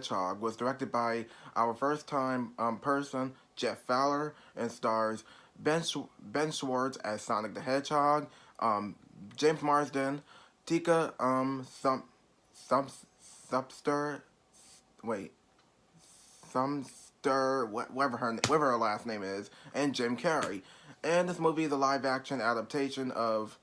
Hedgehog was directed by our first-time person, Jeff Fowler, and stars Ben Schwartz as Sonic the Hedgehog, um, James Marsden, Tika, Sum, Sumpter, wait, Sumter, whatever her last name is, and Jim Carrey. And this movie is a live-action adaptation of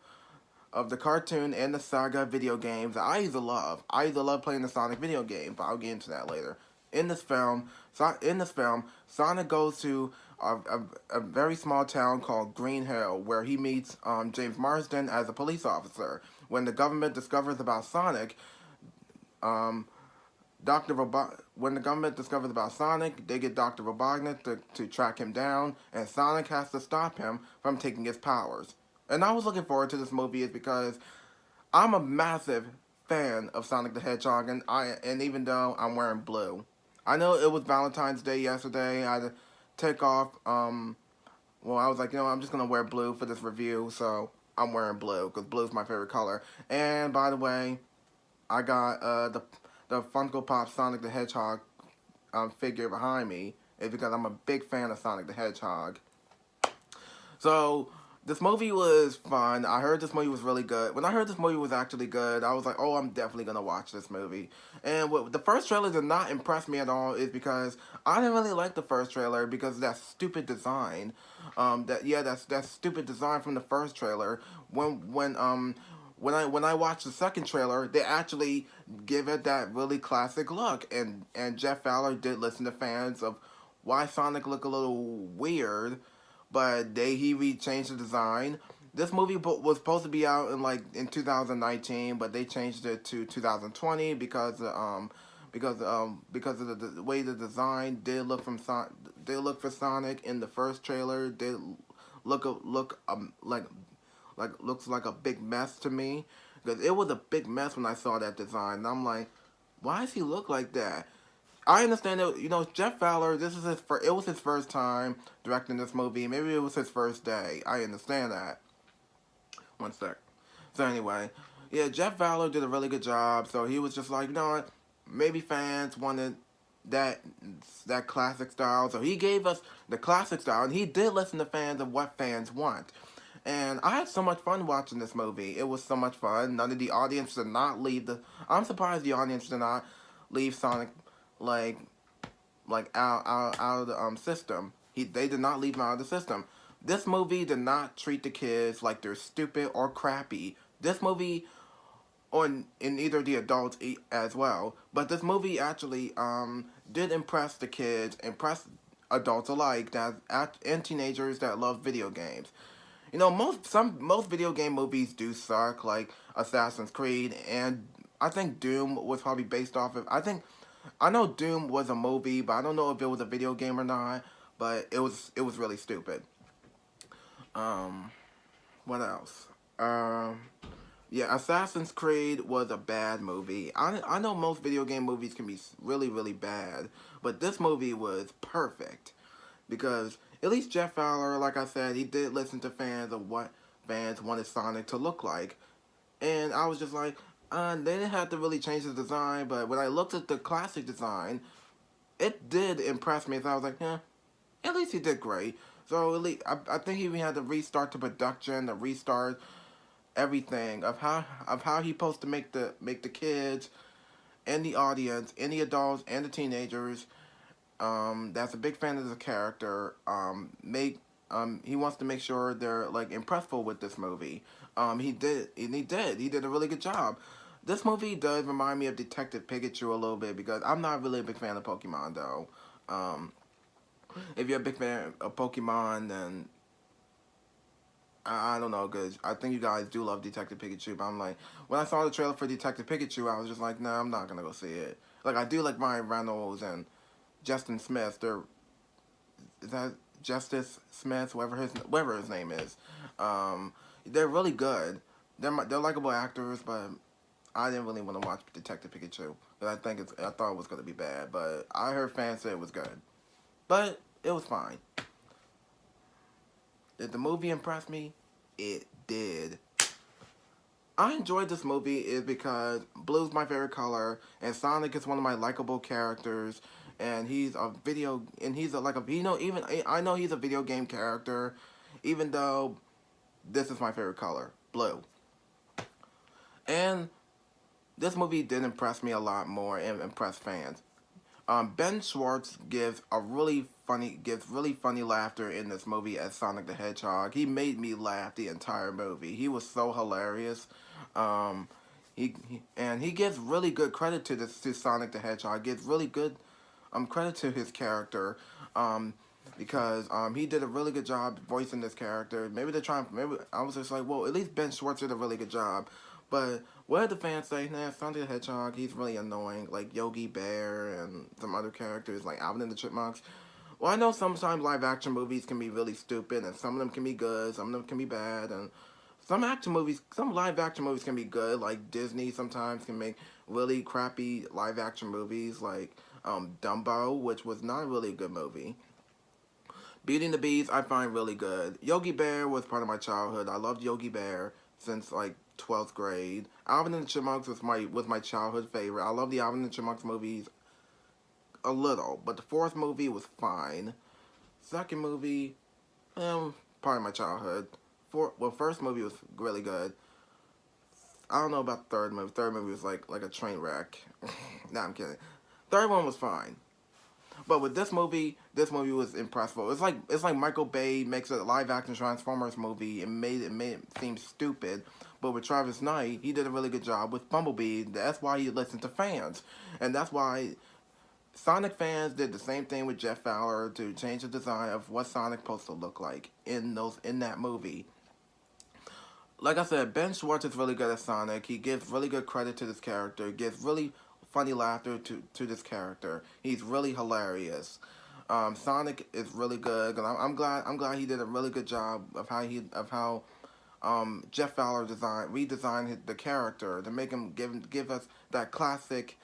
the cartoon and the saga video games that I used to love. I used to love playing the Sonic video game, but I'll get into that later. In this film, Sonic goes to a very small town called Green Hill, where he meets James Marsden as a police officer. When the government discovers about Sonic, um, when the government discovers about Sonic, they get Dr. Robotnik to track him down, and Sonic has to stop him from taking his powers. And I was looking forward to this movie is because I'm a massive fan of Sonic the Hedgehog, and even though I'm wearing blue, I know it was Valentine's Day yesterday. I had to take off. Well, I was like, I'm just gonna wear blue for this review, so I'm wearing blue because blue is my favorite color. And by the way, I got the Funko Pop Sonic the Hedgehog figure behind me is because I'm a big fan of Sonic the Hedgehog. So this movie was fun. I heard this movie was really good. When I heard this movie was actually good, I was like, oh, I'm definitely going to watch this movie. And what the first trailer did not impress me at all is because I didn't really like the first trailer because of that stupid design. That stupid design from the first trailer. When I watched the second trailer, they actually give it that really classic look. And Jeff Fowler did listen to fans of why Sonic looked a little weird, but he changed the design. This movie was supposed to be out in 2019, but they changed it to 2020 because of the way the design did look for Sonic in the first trailer. Did looks like a big mess to me because it was a big mess when I saw that design. And I'm like, why does he look like that? I understand that, Jeff Fowler, it was his first time directing this movie. Maybe it was his first day. I understand that. One sec. So anyway, yeah, Jeff Fowler did a really good job. So he was just like, you know what? Maybe fans wanted that classic style. So he gave us the classic style. And he did listen to fans of what fans want. And I had so much fun watching this movie. It was so much fun. None of the audience did not leave I'm surprised the audience did not leave Sonic like out of the system. They did not leave him out of the system. This movie did not treat the kids like they're stupid or crappy. This movie, in either the adults as well, but this movie actually did impress the kids, impress adults alike, and teenagers that love video games. Most video game movies do suck, like Assassin's Creed, and I think Doom was probably based off of. I know Doom was a movie, but I don't know if it was a video game or not. But it was really stupid. What else? Yeah, Assassin's Creed was a bad movie. I know most video game movies can be really, really bad, but this movie was perfect because at least Jeff Fowler, like I said, he did listen to fans of what fans wanted Sonic to look like, and I was just like, they didn't have to really change the design, but when I looked at the classic design, it did impress me. So I was like, yeah, at least he did great. So at least I think he even had to restart the production, to restart everything of how he supposed to make the kids and the audience and the adults and the teenagers that's a big fan of the character he wants to make sure they're like impressful with this movie. He did a really good job. This movie does remind me of Detective Pikachu a little bit because I'm not really a big fan of Pokemon though. If you're a big fan of Pokemon, then I don't know, because I think you guys do love Detective Pikachu, but I'm like, when I saw the trailer for Detective Pikachu, I was just like, nah, I'm not gonna go see it. Like, I do like Ryan Reynolds and Justin Smith. Is that Justice Smith, whatever his name is. They're really good. They're likable actors, but I didn't really want to watch Detective Pikachu. I thought it was gonna be bad, but I heard fans say it was good. But it was fine. Did the movie impress me? It did. I enjoyed this movie is because blue's my favorite color, and Sonic is one of my likable characters, and he's a, like a even I know he's a video game character, even though this is my favorite color, blue. And this movie did impress me a lot more and impress fans. Ben Schwartz gives really funny laughter in this movie as Sonic the Hedgehog. He made me laugh the entire movie. He was so hilarious. Um, he gives really good credit to Sonic the Hedgehog. Gives really good credit to his character. Because he did a really good job voicing this character. Maybe I was just like, well, at least Ben Schwartz did a really good job. But what did the fans say? Nah, Sonic the Hedgehog, he's really annoying, like Yogi Bear and some other characters like Alvin and the Chipmunks. Well, I know sometimes live action movies can be really stupid, and some of them can be good, some of them can be bad, and some live action movies can be good. Like Disney sometimes can make really crappy live action movies, like Dumbo, which was not really a good movie. Beauty and the Beast, I find really good. Yogi Bear was part of my childhood. I loved Yogi Bear since like 12th grade. Alvin and the Chipmunks was my childhood favorite. I love the Alvin and the Chipmunks movies a little, but the fourth movie was fine. Second movie, part of my childhood. First movie was really good. I don't know about the third movie. Third movie was like a train wreck. Nah, I'm kidding. Third one was fine. But with this movie was impressive. It's like Michael Bay makes a live action Transformers movie and made it seem stupid. But with Travis Knight, he did a really good job with Bumblebee. That's why he listened to fans, and that's why Sonic fans did the same thing with Jeff Fowler to change the design of what Sonic's supposed to look like in that movie. Like I said, Ben Schwartz is really good at Sonic. He gives really good credit to this character. Gives really funny laughter to this character. He's really hilarious. Sonic is really good, and I'm glad he did a really good job of how Jeff Fowler redesigned the character to make him give us that classic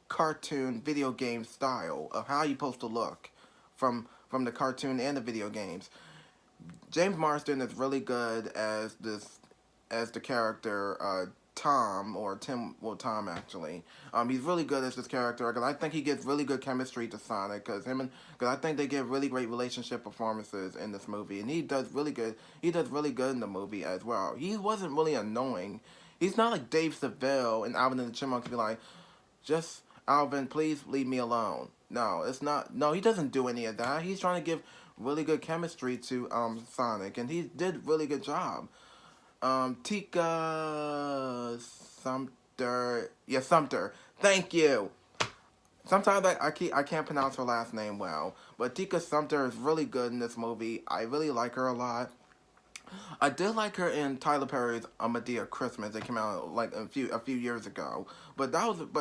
cartoon video game style of how he's supposed to look from the cartoon and the video games. James Marsden is really good as the character Tom or Tim, well Tom actually. He's really good as this character because I think he gives really good chemistry to Sonic because I think they give really great relationship performances in this movie, and he does really good. He does really good in the movie as well. He wasn't really annoying. He's not like Dave Seville and Alvin and the Chipmunks be like, just Alvin, please leave me alone. No, it's not. No, he doesn't do any of that. He's trying to give really good chemistry to Sonic, and he did really good job. Tika Sumpter. Yeah, Sumpter. Thank you. Sometimes I can't pronounce her last name well, but Tika Sumpter is really good in this movie. I really like her a lot. I did like her in Tyler Perry's Madea Christmas. It came out like a few years ago, but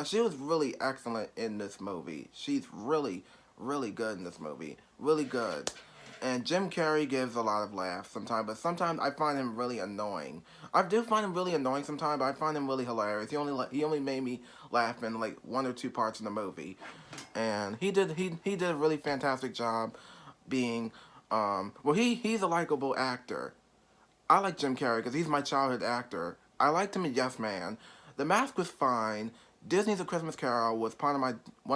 she was really excellent in this movie. She's really good in this movie. Really good. And Jim Carrey gives a lot of laughs sometimes, but sometimes I find him really annoying. I do find him really annoying sometimes, but I find him really hilarious. He only made me laugh in like one or two parts in the movie, and he did a really fantastic job being he's a likable actor. I like Jim Carrey because he's my childhood actor. I liked him in Yes Man. The Mask was fine. Disney's A Christmas Carol was one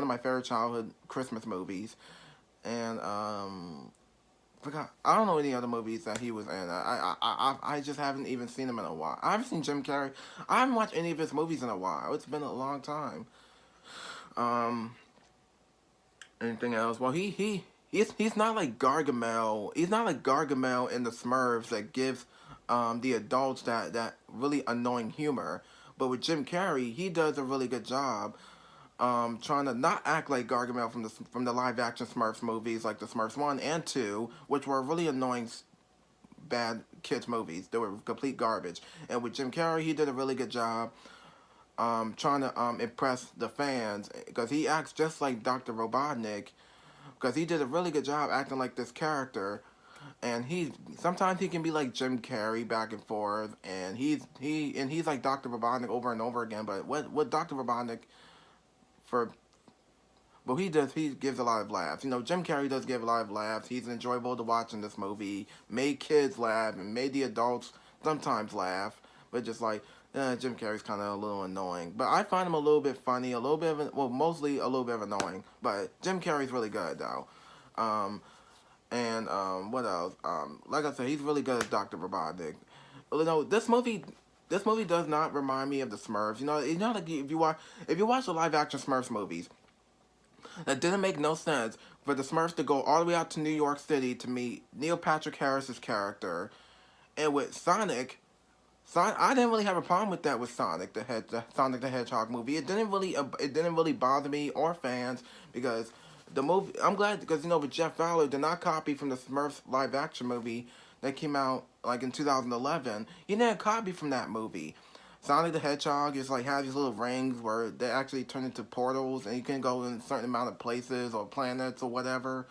of my favorite childhood Christmas movies, and forgot. I don't know any other movies that he was in. I just haven't even seen him in a while. I haven't seen Jim Carrey. I haven't watched any of his movies in a while. It's been a long time. Um, Anything else? Well, he's not like Gargamel. He's not like Gargamel in the Smurfs that gives the adults that really annoying humor. But with Jim Carrey, he does a really good job trying to not act like Gargamel from the live action Smurfs movies, like the Smurfs 1 and 2, which were really annoying, bad kids movies. They were complete garbage. And with Jim Carrey, he did a really good job trying to impress the fans because he acts just like Dr. Robotnik. Because he did a really good job acting like this character, and sometimes he can be like Jim Carrey back and forth, and he's like Dr. Robotnik over and over again. But what Dr. Robotnik for But he gives a lot of laughs. Jim Carrey does give a lot of laughs. He's enjoyable to watch in this movie. Made kids laugh and made the adults sometimes laugh. But just like Jim Carrey's kind of a little annoying, but I find him a little bit funny, a little bit of, well, mostly a little bit of annoying. But Jim Carrey's really good though. Um, and what else? Like I said, he's really good as Doctor Robotnik. This movie does not remind me of the Smurfs. Like if you watch the live action Smurfs movies, that didn't make no sense for the Smurfs to go all the way out to New York City to meet Neil Patrick Harris's character, and with I didn't really have a problem with that with the Sonic the Hedgehog movie. It didn't really bother me or fans because the movie. I'm glad because with Jeff Fowler did not copy from the Smurfs live action movie that came out like in 2011. He didn't copy from that movie. Sonic the Hedgehog is like has these little rings where they actually turn into portals and you can go in a certain amount of places or planets or whatever.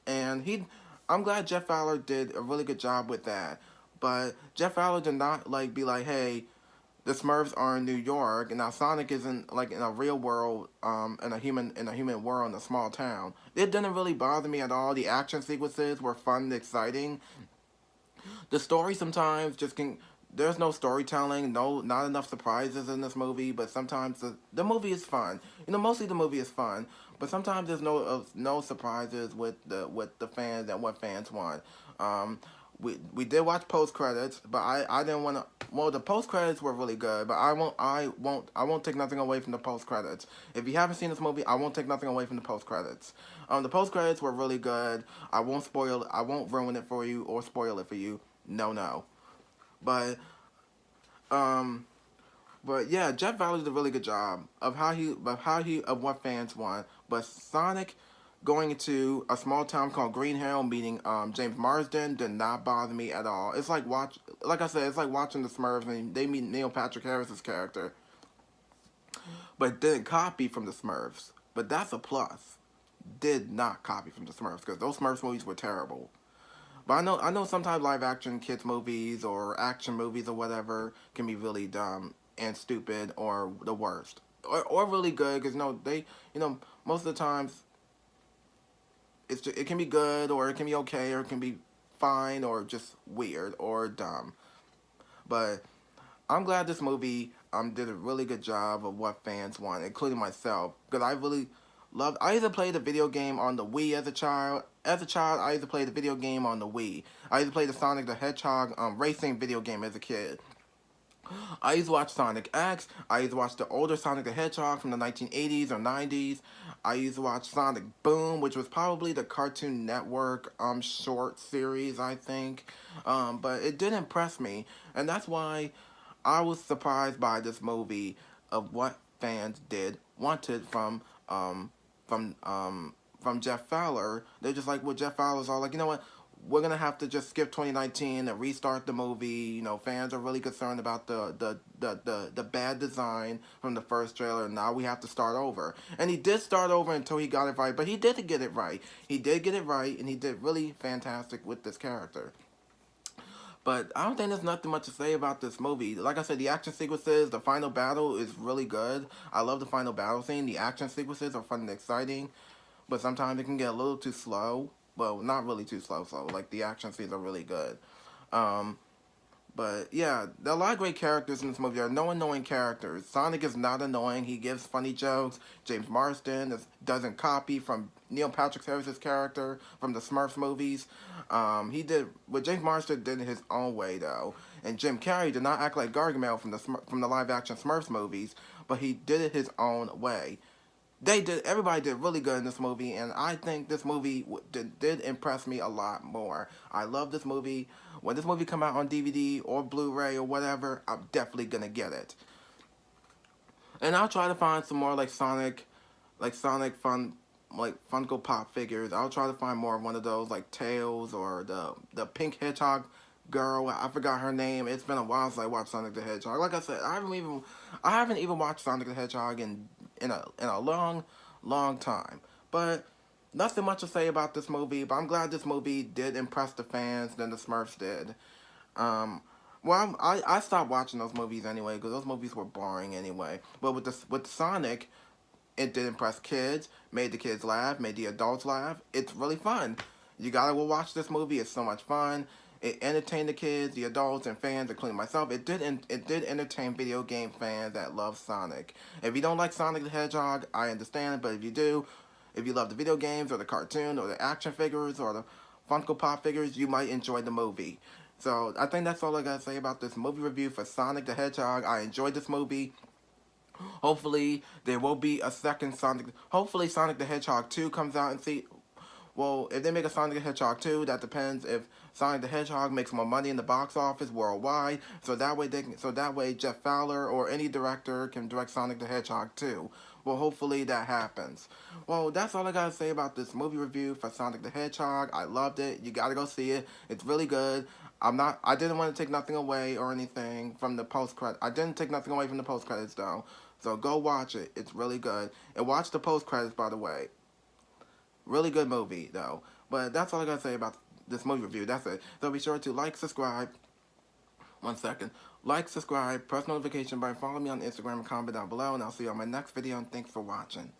And I'm glad Jeff Fowler did a really good job with that. But Jeff Fowler did not like be like, hey, the Smurfs are in New York, and now Sonic isn't like in a real world, in a human world in a small town. It didn't really bother me at all. The action sequences were fun and exciting. The story sometimes just can. There's no storytelling, not enough surprises in this movie. But sometimes the movie is fun. Mostly the movie is fun. But sometimes there's no surprises with the fans and what fans want. We did watch post credits, but I didn't want to. Well, the post credits were really good, but I won't take nothing away from the post credits. If you haven't seen this movie, I won't take nothing away from the post credits. The post credits were really good. I won't ruin it for you or spoil it for you. No, no. But um, but yeah, Jeff Fowler did a really good job of what fans want. But Sonic going into a small town called Green Hill, meeting James Marsden did not bother me at all. Like I said, it's like watching the Smurfs and they meet Neil Patrick Harris's character, but didn't copy from the Smurfs. But that's a plus. Did not copy from the Smurfs because those Smurfs movies were terrible. But I know sometimes live action kids movies or action movies or whatever can be really dumb and stupid or the worst, or really good because most of the times it can be good or it can be okay or it can be fine or just weird or dumb. But I'm glad this movie did a really good job of what fans want, including myself, because I really loved. I used to play the video game on the Wii as a child. As a child, I used to play the video game on the Wii. I used to play the Sonic the Hedgehog racing video game as a kid. I used to watch Sonic X. I used to watch the older Sonic the Hedgehog from the 1980s or 90s. I used to watch Sonic Boom, which was probably the Cartoon Network short series, I think. But it did impress me, and that's why I was surprised by this movie of what fans did wanted from Jeff Fowler. They're just like, well, Jeff Fowler's all like, you know what? We're gonna have to just skip 2019 and restart the movie. Fans are really concerned about the bad design from the first trailer. Now we have to start over. And he did start over until he got it right, but he did get it right. He did get it right, and he did really fantastic with this character. But I don't think there's nothing much to say about this movie. Like I said, the action sequences, the final battle is really good. I love the final battle scene. The action sequences are fun and exciting, but sometimes it can get a little too slow. Well, not really too slow. Like the action scenes are really good. Um, but yeah, there are a lot of great characters in this movie. There are no annoying characters. Sonic is not annoying. He gives funny jokes. James Marsden doesn't copy from Neil Patrick Harris's character from the Smurfs movies. James Marsden did it his own way though. And Jim Carrey did not act like Gargamel from the live action Smurfs movies, but he did it his own way. Everybody did really good in this movie, and I think this movie did impress me a lot more. I love this movie. When this movie come out on DVD or Blu-ray or whatever, I'm definitely gonna get it. And I'll try to find some more like Sonic Funko Pop figures. I'll try to find more of one of those like Tails or the pink hedgehog girl. I forgot her name. It's been a while since I watched Sonic the Hedgehog. Like I said, I haven't even watched Sonic the Hedgehog in a long time. But nothing much to say about this movie. But I'm glad this movie did impress the fans than the Smurfs did. I stopped watching those movies anyway because those movies were boring anyway. But with Sonic, it did impress kids, made the kids laugh, made the adults laugh. It's really fun. You gotta go watch this movie. It's so much fun. It entertained the kids, the adults, and fans, including myself. It did entertain video game fans that love Sonic. If you don't like Sonic the Hedgehog, I understand, but if you do, if you love the video games or the cartoon or the action figures or the Funko Pop figures, you might enjoy the movie. So I think that's all I gotta say about this movie review for Sonic the Hedgehog. I enjoyed this movie. Hopefully there will be a second Sonic. Hopefully Sonic the Hedgehog 2 comes out and see. Well, if they make a Sonic the Hedgehog 2, that depends if Sonic the Hedgehog makes more money in the box office worldwide. So that way Jeff Fowler or any director can direct Sonic the Hedgehog 2. Well, hopefully that happens. Well, that's all I gotta say about this movie review for Sonic the Hedgehog. I loved it. You gotta go see it. It's really good. I didn't want to take nothing away or anything from the post credit. I didn't take nothing away from the post credits though. So go watch it. It's really good. And watch the post credits, by the way. Really good movie, though. But that's all I gotta say about this movie review. That's it. So be sure to like, subscribe. 1 second. Like, subscribe, press notification button, follow me on Instagram, and comment down below. And I'll see you on my next video. And thanks for watching.